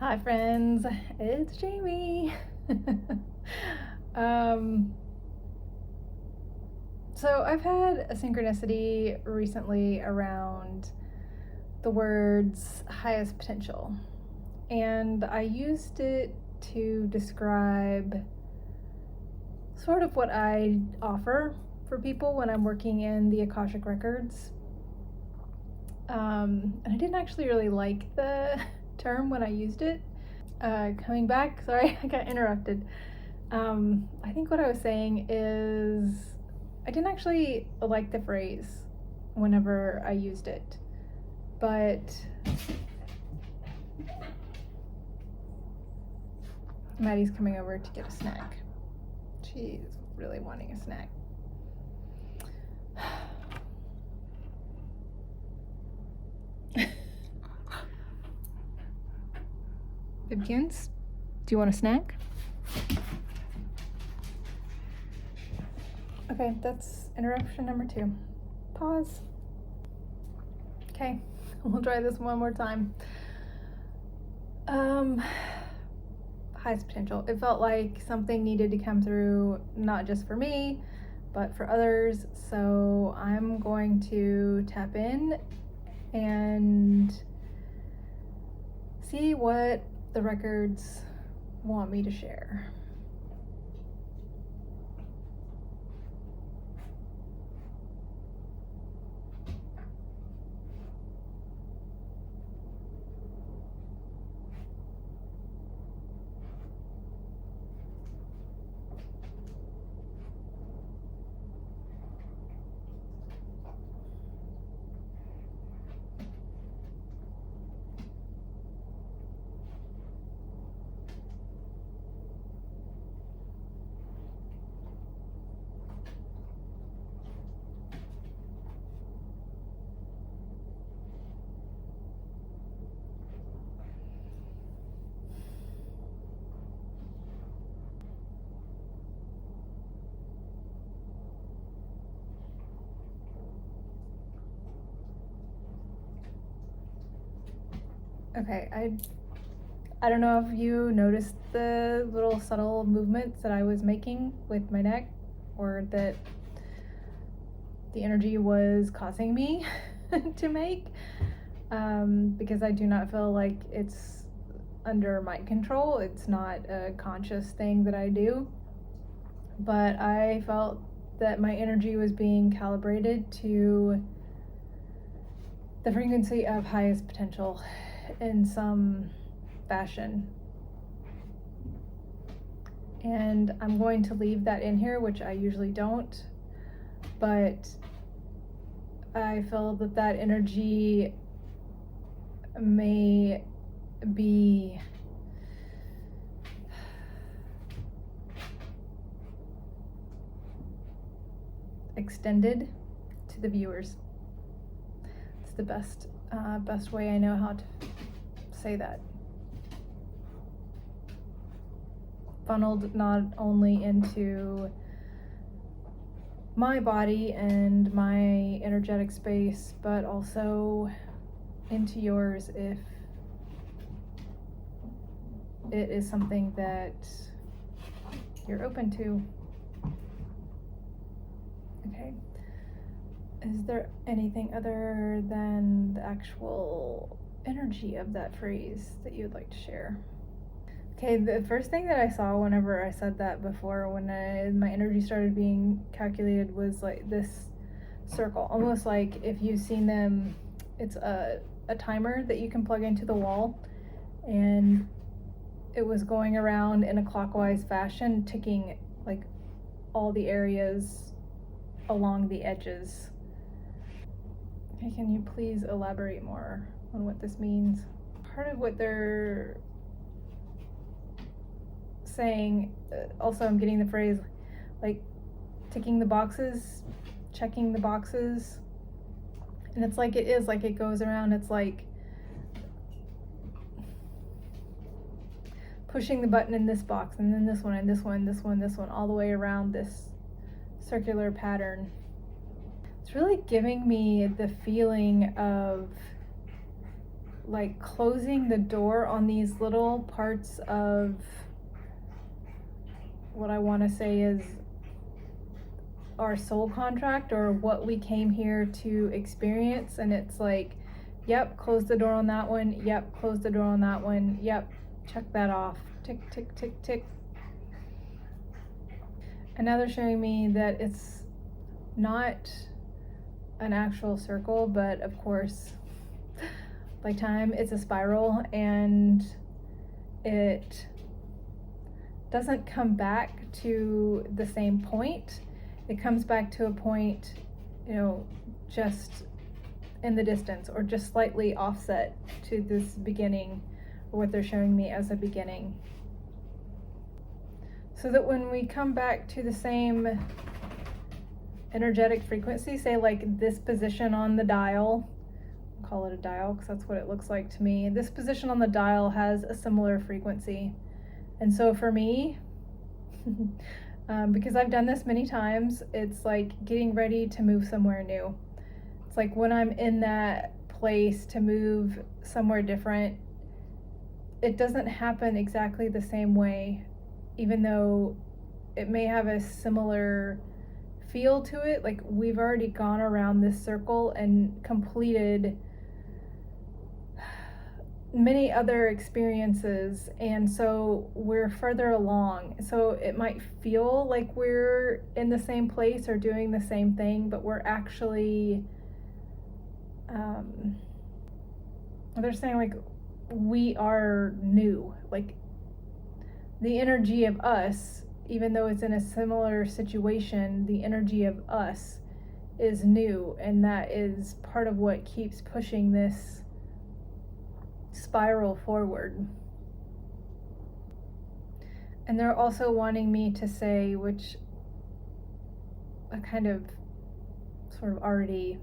Hi friends, it's Jamie. um, so I've had a synchronicity recently around the words highest potential, and I used it to describe sort of what I offer for people when I'm working in the Akashic records. And I didn't actually really like the term when I used it. Coming back, sorry, I got interrupted. I think what I was saying is I didn't actually like the phrase whenever I used it, but Maddie's coming over to get a snack. She's really wanting a snack. Bibkins, do you want a snack? Okay, that's interruption number 2. Pause. Okay, we'll try this one more time. Highest potential. It felt like something needed to come through, not just for me, but for others. So I'm going to tap in and see what the records want me to share. Okay, I don't know if you noticed the little subtle movements that I was making with my neck, or that the energy was causing me to make, because I do not feel like it's under my control. It's not a conscious thing that I do, but I felt that my energy was being calibrated to the frequency of highest potential in some fashion. And I'm going to leave that in here, which I usually don't, but I feel that that energy may be extended to the viewers. It's the best way I know how to say that. Funneled not only into my body and my energetic space, but also into yours if it is something that you're open to. Okay. Is there anything other than the actual energy of that phrase that you'd like to share? Okay, the first thing that I saw whenever I said that before, when my energy started being calculated, was like this circle, almost like if you've seen them, it's a timer that you can plug into the wall, and it was going around in a clockwise fashion, ticking like all the areas along the edges. Okay, can you please elaborate more on what this means? Part of what they're saying, also I'm getting the phrase like ticking the boxes, checking the boxes, and it's like it goes around. It's like pushing the button in this box, and then this one, and this one, this one, this one, all the way around this circular pattern. It's really giving me the feeling of like closing the door on these little parts of what I want to say is our soul contract, or what we came here to experience. And it's like, yep, close the door on that one, yep, close the door on that one, yep, check that off, tick tick tick tick. And now they're showing me that it's not an actual circle, but of course, like time, it's a spiral, and it doesn't come back to the same point. It comes back to a point, you know, just in the distance, or just slightly offset to this beginning, or what they're showing me as a beginning. So that when we come back to the same energetic frequency, say like this position on the dial, I'll call it a dial because that's what it looks like to me. This position on the dial has a similar frequency. And so for me, because I've done this many times, it's like getting ready to move somewhere new. It's like when I'm in that place to move somewhere different, it doesn't happen exactly the same way, even though it may have a similar feel to it. Like we've already gone around this circle and completed many other experiences, and so we're further along. So it might feel like we're in the same place or doing the same thing, but we're actually they're saying like we are new. Like the energy of us, even though it's in a similar situation, the energy of us is new, and that is part of what keeps pushing this spiral forward. And they're also wanting me to say, which I kind of sort of already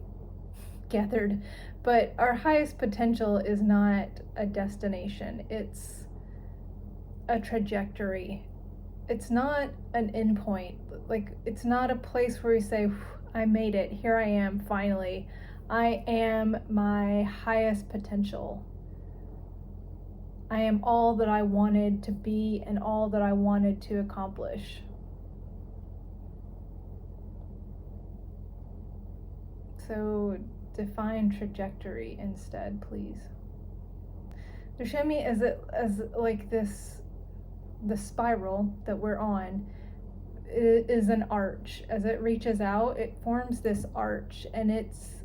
gathered, but our highest potential is not a destination, it's a trajectory. It's not an endpoint. Like it's not a place where we say, I made it, here I am, finally, I am my highest potential. I am all that I wanted to be and all that I wanted to accomplish. So define trajectory instead, please. They're showing me as like this, the spiral that we're on is an arch. As it reaches out, it forms this arch, and it's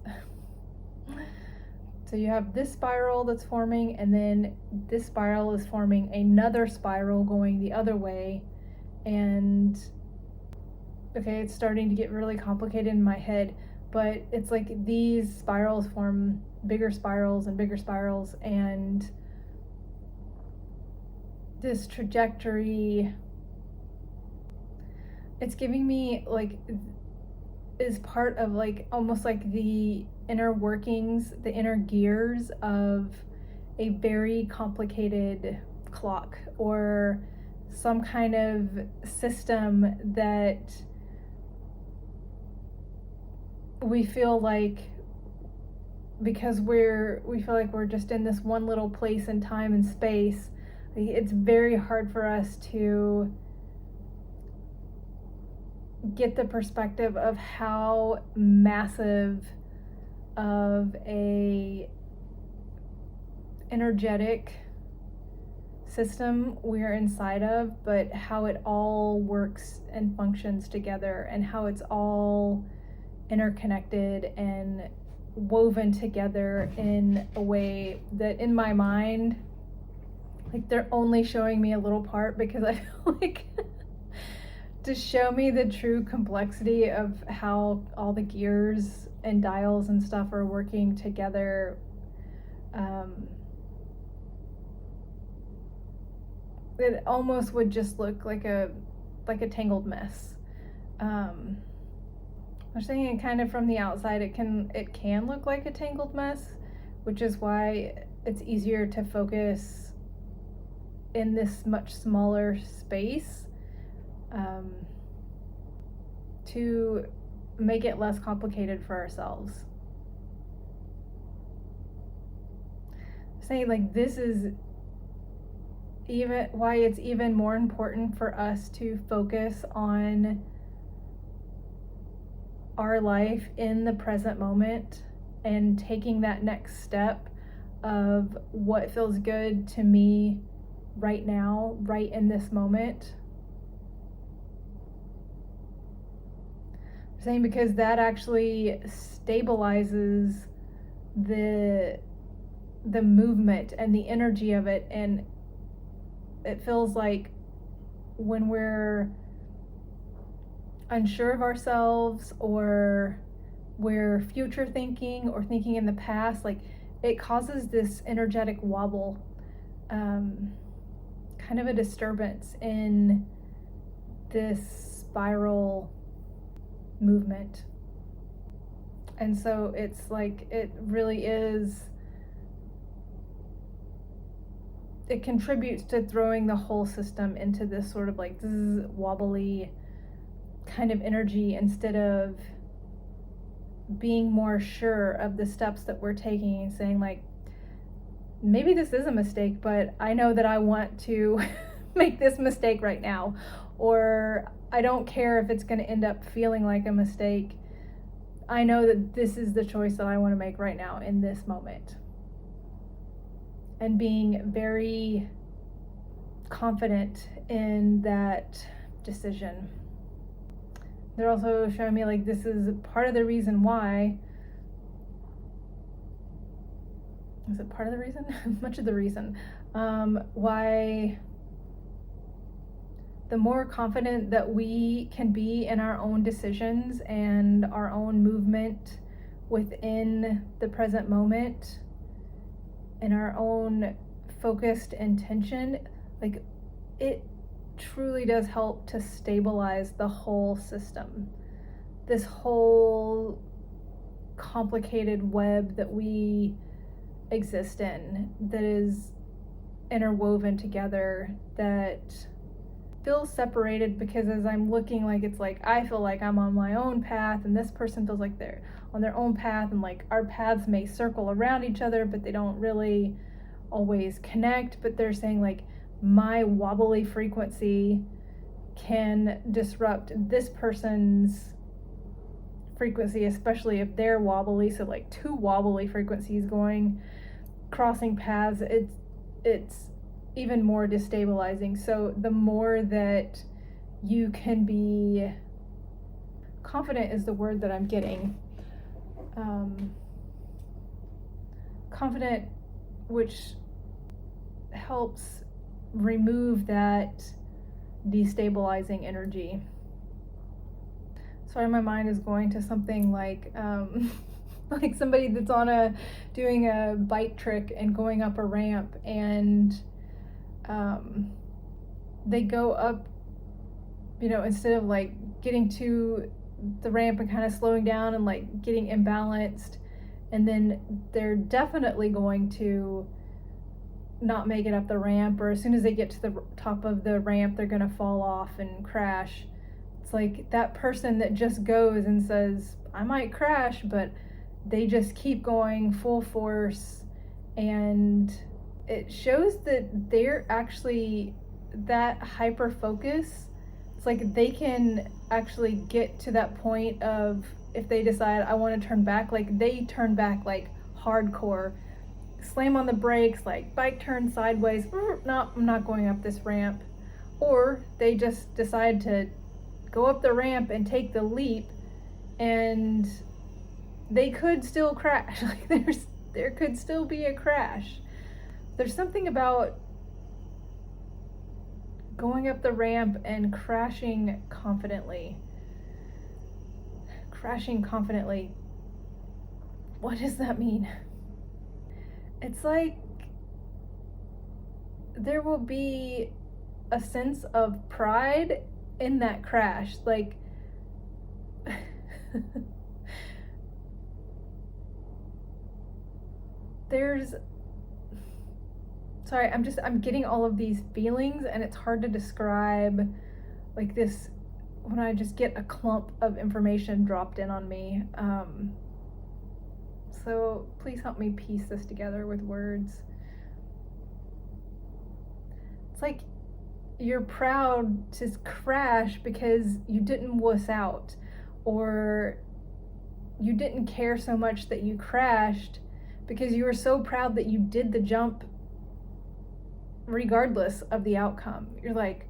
so you have this spiral that's forming, and then this spiral is forming another spiral going the other way. And okay, it's starting to get really complicated in my head, but it's like these spirals form bigger spirals and bigger spirals, and this trajectory, it's giving me like, is part of like almost like the inner workings, the inner gears of a very complicated clock, or some kind of system that we feel like, because we feel like we're just in this one little place in time and space, it's very hard for us to get the perspective of how massive of a energetic system we're inside of, but how it all works and functions together, and how it's all interconnected and woven together in a way that in my mind, like they're only showing me a little part, because I feel like to show me the true complexity of how all the gears and dials and stuff are working together. It almost would just look like a tangled mess. I'm saying kind of from the outside, it can look like a tangled mess, which is why it's easier to focus in this much smaller space, to make it less complicated for ourselves. saying like this is even why it's even more important for us to focus on our life in the present moment and taking that next step of what feels good to me right now, right in this moment. I'm saying because that actually stabilizes the movement and the energy of it, and it feels like when we're unsure of ourselves or we're future thinking or thinking in the past, like it causes this energetic wobble, kind of a disturbance in this spiral movement. And so it's like it really is, it contributes to throwing the whole system into this sort of like wobbly kind of energy, instead of being more sure of the steps that we're taking and saying like, maybe this is a mistake, but I know that I want to make this mistake right now, or I don't care if it's going to end up feeling like a mistake. I know that this is the choice that I want to make right now in this moment. And being very confident in that decision. They're also showing me like this is part of the reason why. Is it part of the reason? Much of the reason. Why the more confident that we can be in our own decisions and our own movement within the present moment, and our own focused intention, like it truly does help to stabilize the whole system. This whole complicated web that we exist in, that is interwoven together, that feels separated, because as I'm looking, like it's like I feel like I'm on my own path and this person feels like they're on their own path, and like our paths may circle around each other but they don't really always connect. But they're saying like my wobbly frequency can disrupt this person's frequency, especially if they're wobbly. So like two wobbly frequencies crossing paths, it's even more destabilizing. So the more that you can be confident is the word that I'm getting. Confident, which helps remove that destabilizing energy. Sorry, my mind is going to something like like somebody that's doing a bike trick and going up a ramp, and they go up, instead of like getting to the ramp and kind of slowing down and like getting imbalanced, and then they're definitely going to not make it up the ramp, or as soon as they get to the top of the ramp they're going to fall off and crash. It's like that person that just goes and says I might crash, but they just keep going full force, and it shows that they're actually that hyper focus. It's like they can actually get to that point of, if they decide I want to turn back, like they turn back like hardcore, slam on the brakes, like bike turn sideways, no, I'm not going up this ramp. Or they just decide to go up the ramp and take the leap, and they could still crash. Like there could still be a crash. There's something about going up the ramp and crashing confidently. Crashing confidently. What does that mean? It's like there will be a sense of pride in that crash. Like I'm getting all of these feelings, and it's hard to describe like this when I just get a clump of information dropped in on me. So please help me piece this together with words. it's like you're proud to crash because you didn't wuss out, or you didn't care so much that you crashed because you were so proud that you did the jump regardless of the outcome. You're like,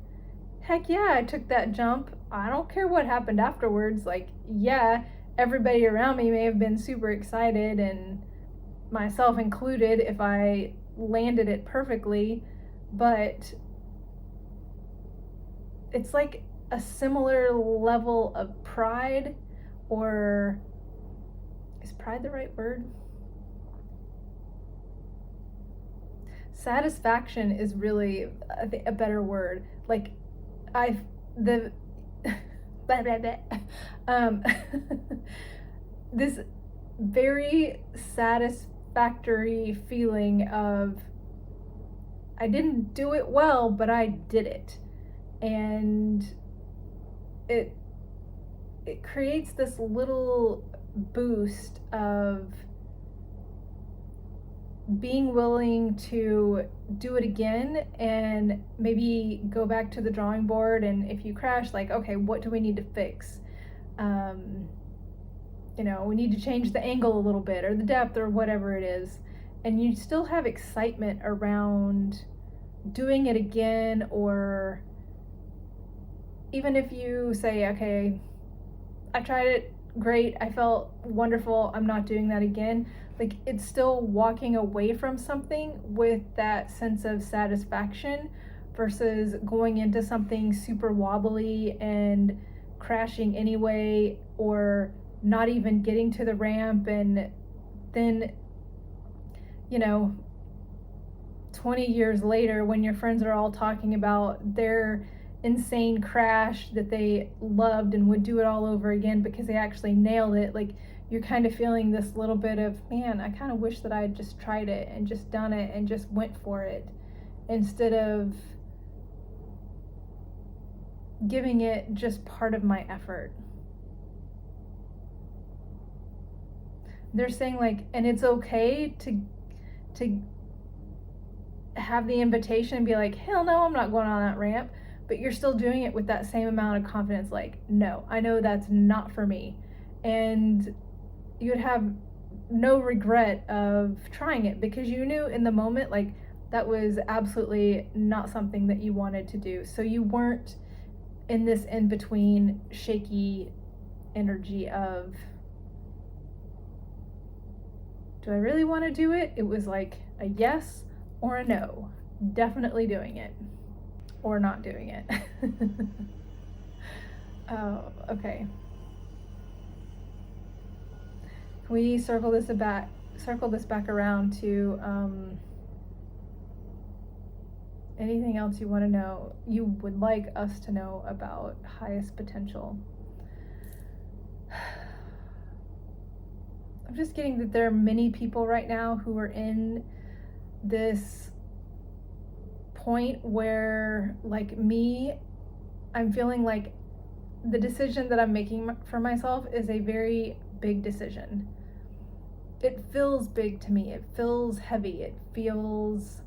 heck yeah, I took that jump. I don't care what happened afterwards. Like, yeah, everybody around me may have been super excited, and myself included, if I landed it perfectly, but it's like a similar level of pride, or is pride the right word? Satisfaction is really a better word. Like, the blah, blah, blah. This very satisfactory feeling of, I didn't do it well, but I did it. And it creates this little boost of being willing to do it again, and maybe go back to the drawing board, and if you crash, like, okay, what do we need to fix? We need to change the angle a little bit, or the depth, or whatever it is, and you still have excitement around doing it again. Or even if you say, okay, I tried it, great, I felt wonderful, I'm not doing that again. Like, it's still walking away from something with that sense of satisfaction versus going into something super wobbly and crashing anyway, or not even getting to the ramp, and then 20 years later, when your friends are all talking about their insane crash that they loved and would do it all over again because they actually nailed it, like, you're kind of feeling this little bit of, man, I kind of wish that I had just tried it and just done it and just went for it, instead of giving it just part of my effort. They're saying, like, and it's okay to have the invitation and be like, hell no, I'm not going on that ramp, but you're still doing it with that same amount of confidence, like, no, I know that's not for me. And you would have no regret of trying it because you knew in the moment, like, that was absolutely not something that you wanted to do. So you weren't in this in-between shaky energy of, do I really want to do it? It was like a yes or a no. Definitely doing it or not doing it. Oh, okay. Can we circle this back around to anything else you want to know, you would like us to know about highest potential? I'm just getting that there are many people right now who are in this point where, like me, I'm feeling like the decision that I'm making for myself is a very big decision. It feels big to me. It feels heavy. It feels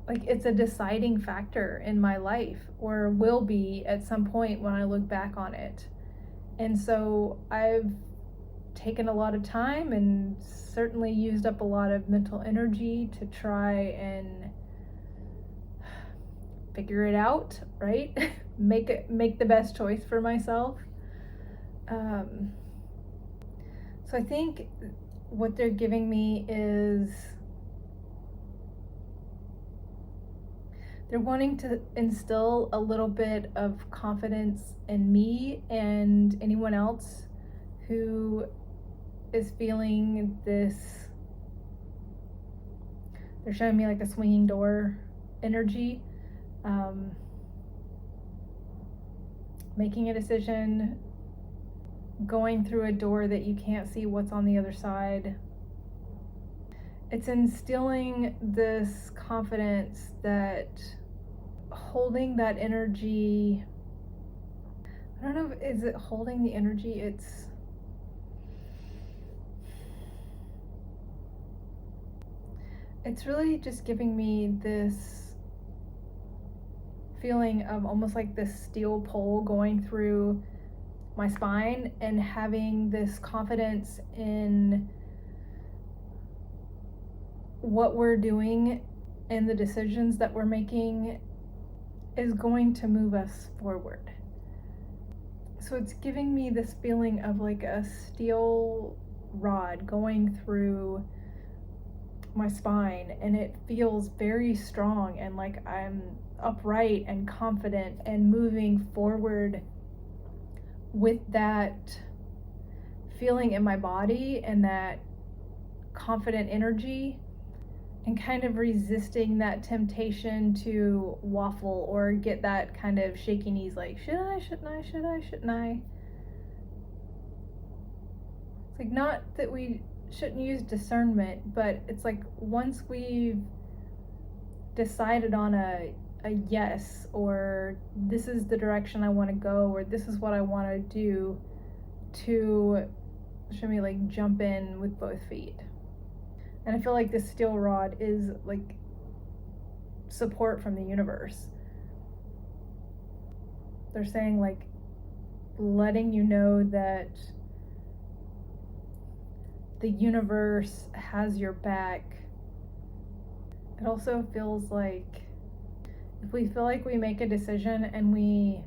like it's a deciding factor in my life, or will be at some point when I look back on it. And so I've taken a lot of time and certainly used up a lot of mental energy to try and figure it out, right? make the best choice for myself. So I think what they're giving me is they're wanting to instill a little bit of confidence in me and anyone else who is feeling this. They're showing me like a swinging door energy. Making a decision, going through a door that you can't see what's on the other side. It's instilling this confidence that holding that energy, I don't know, is it holding the energy? It's really just giving me this feeling of almost like this steel pole going through my spine, and having this confidence in what we're doing and the decisions that we're making is going to move us forward. So it's giving me this feeling of like a steel rod going through my spine, and it feels very strong, and like I'm upright and confident and moving forward with that feeling in my body and that confident energy, and kind of resisting that temptation to waffle or get that kind of shaky knees, like, shouldn't I? It's like, not that we shouldn't use discernment, but it's like once we've decided on a yes, or this is the direction I want to go, or this is what I want to do, to like jump in with both feet. And I feel like this steel rod is like support from the universe. They're saying, like, letting you know that the universe has your back. It also feels like if we feel like we make a decision and we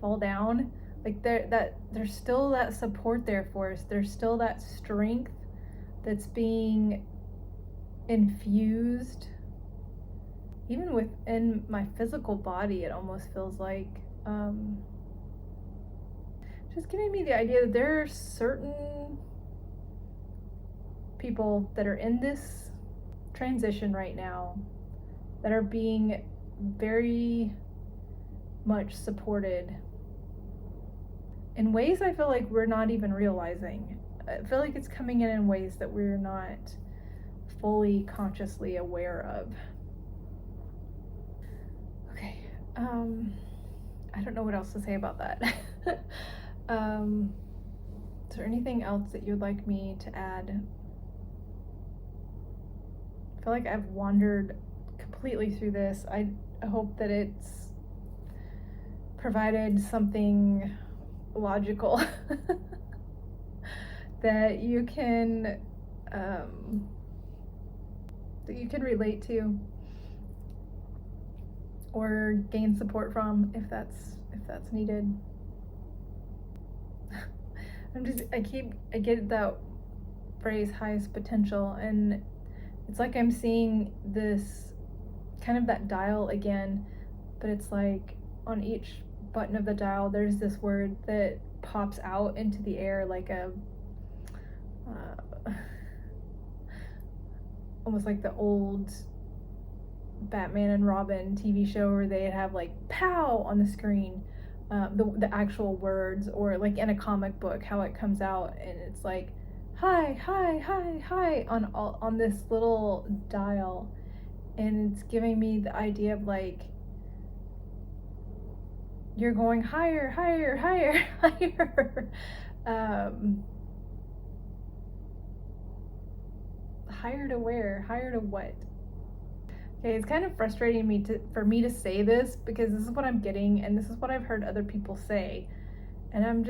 fall down, like there's still that support there for us. There's still that strength that's being infused even within my physical body. It almost feels like just giving me the idea that there are certain people that are in this transition right now that are being very much supported in ways I feel like we're not even realizing. I feel like it's coming in ways that we're not fully consciously aware of. Okay, I don't know what else to say about that. Is there anything else that you'd like me to add? I feel like I've wandered completely through this. I hope that it's provided something logical that you can relate to or gain support from, if that's needed. I get that phrase, highest potential, and it's like I'm seeing this kind of that dial again, but it's like on each button of the dial there's this word that pops out into the air, like a almost like the old Batman and Robin TV show where they have like pow on the screen, the actual words, or like in a comic book how it comes out and it's like hi on this little dial, and it's giving me the idea of like you're going higher higher to where? Higher to what? Okay, it's kind of frustrating for me to say this, because this is what I'm getting and this is what I've heard other people say, and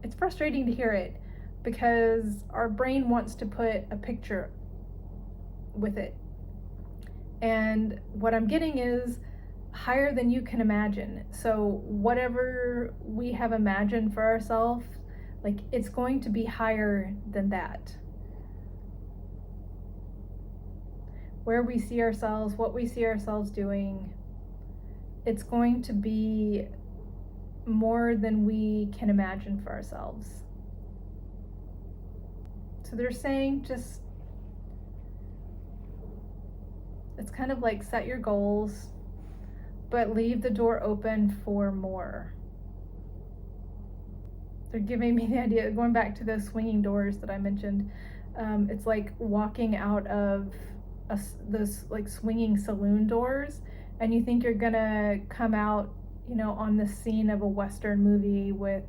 it's frustrating to hear it because our brain wants to put a picture with it, and what I'm getting is higher than you can imagine. So whatever we have imagined for ourselves, like, it's going to be higher than that. Where we see ourselves, what we see ourselves doing, it's going to be more than we can imagine for ourselves. So they're saying just, it's kind of like set your goals, but leave the door open for more. They're giving me the idea, going back to those swinging doors that I mentioned, it's like walking out of those like swinging saloon doors, and you think you're gonna come out, on the scene of a Western movie with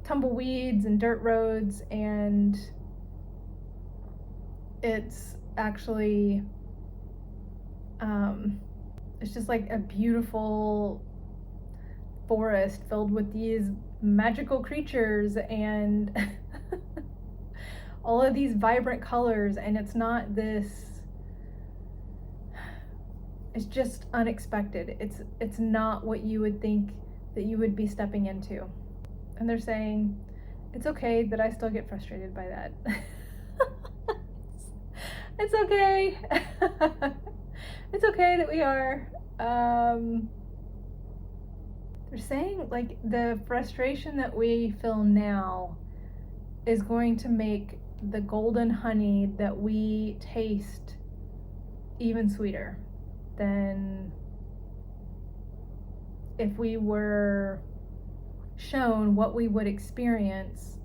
tumbleweeds and dirt roads, and it's actually It's just like a beautiful forest filled with these magical creatures and all of these vibrant colors, and it's not this, it's just unexpected. It's not what you would think that you would be stepping into. And they're saying it's okay that I still get frustrated by that. It's okay. It's okay that we are. They're saying like the frustration that we feel now is going to make the golden honey that we taste even sweeter than if we were shown what we would experience.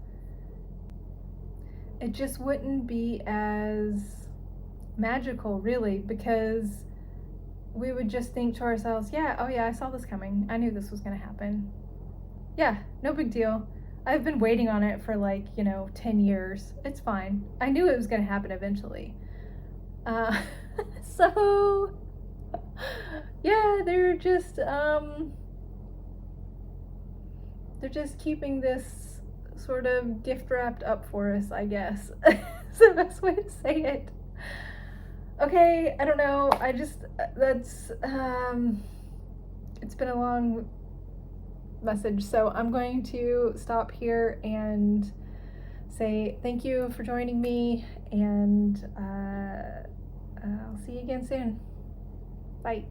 It just wouldn't be as magical, really, because we would just think to ourselves, yeah, oh yeah, I saw this coming. I knew this was going to happen. Yeah, no big deal. I've been waiting on it for 10 years. It's fine. I knew it was going to happen eventually. So, yeah, they're just keeping this sort of gift wrapped up for us, I guess. It's the best way to say it. Okay, I don't know. It's been a long message, so I'm going to stop here and say thank you for joining me, and I'll see you again soon. Bye.